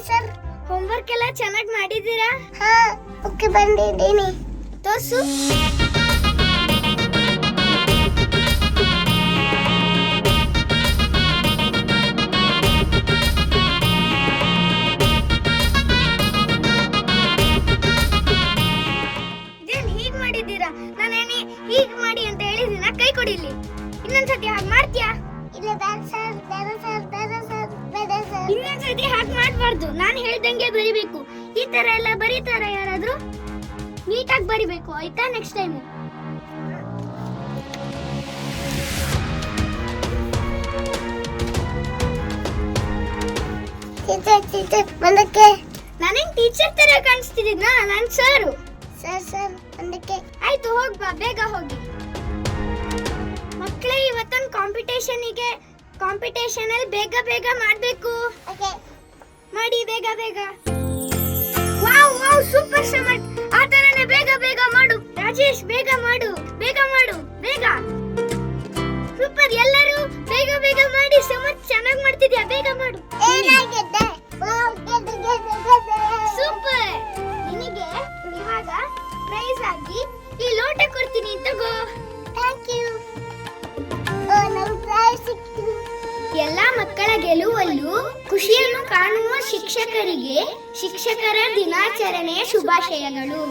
Sir. Homework ಎಲ್ಲ ಚೆನ್ನಾಗಿ ಮಾಡಿದ್ದೀರಾ? ಹಾ, ಓಕೆ ಬಂದಿದ್ದೀನಿ. ತೋರ್ಸು. ಇದೇನ್ ಹೀಗ್ ಮಾಡಿದ್ದೀರಾ? ನಾನೇನಿ ಹೀಗ್ ಮಾಡಿ ಅಂತ ಹೇಳಿದಿನ? ಕೈ ಕೊಡಿಲಿ. ಇನ್ನೊಂದ್ಸತಿ ಹಾಗೆ ಮಾಡ್ತೀಯಾ? ಇಲ್ಲ ಬೇಡ ಸರ್, ಬೇಡ ಸರ್, ಬೇಡ ಸರ್, ಬೇಡ ಸರ್. ಇನ್ನೊಂದ್ಸತಿ ಹಾಗೆ ಮಾಡಬಾರ್ದು. ನಾನು ಹೇಳ್ದಂಗೆ ಬರಿಬೇಕು. ಈ ತರ ಎಲ್ಲ ಬರೀತಾರ ಯಾರಾದ್ರೂ? ನೀಟಾಗಿ ಬರಿಬೇಕು ಆಯ್ತಾ? ನೆಕ್ಸ್ಟ್ ಟೈಮ್ ಟೀಚರ್ ಮುಂದಕ್ಕೆ. ನಾನೇನ್ ಟೀಚರ್ ತರ ಕಾಣಿಸ್ತಿದ್ನಾ? ನಾನ್ ಸರ್. ಸರ್ ಮುಂದಕ್ಕೆ. ಆಯ್ತು, ಹೋಗ್ಬಾ, ಬೇಗ ಹೋಗಿ. ಮಕ್ಕಳೇ, ಇವತ್ತೊಂದು ಕಾಂಪಿಟೇಷನ್ ಅಲ್ಲಿ ಬೇಗ ಮಾಡ್ಬೇಕು. ಓಕೆ ಮಾಡಿ, ಬೇಗ. Wow super Samarth. ಆ ತರನೇ ಬೇಗ ಮಾಡು. ರಾಜೇಶ್, ಬೇಗ ಮಾಡು. ಸೂಪರ್. ಎಲ್ಲರೂ ಬೇಗ ಮಾಡಿ. ಸಮರ್ಥ್ ಚೆನ್ನಾಗಿ ಮಾಡ್ತಿದ್ಯಾ, ಬೇಗ ಮಾಡು. ಏನಾಗಿದೆ? ಸೂಪರ್. ನಿನಗೆ ಇವಾಗ ಪ್ರೈಸ್ ಆಗಿ ಈ ಲೋಟ ಕೊಡ್ತೀನಿ, ತಗೋ. Thank you. ನಮ್ಗೆ ಪ್ರೈಸ್ ಸಿಕ್ಕಿತು. ಎಲ್ಲ ಮಕ್ಕಳ ಗೆಲುವಲ್ಲೂ ಖುಷಿಯನ್ನು ಕಾಣುವ ಶಿಕ್ಷಕರಿಗೆ ಶಿಕ್ಷಕರ ದಿನಾಚರಣೆಯ ಶುಭಾಶಯಗಳು.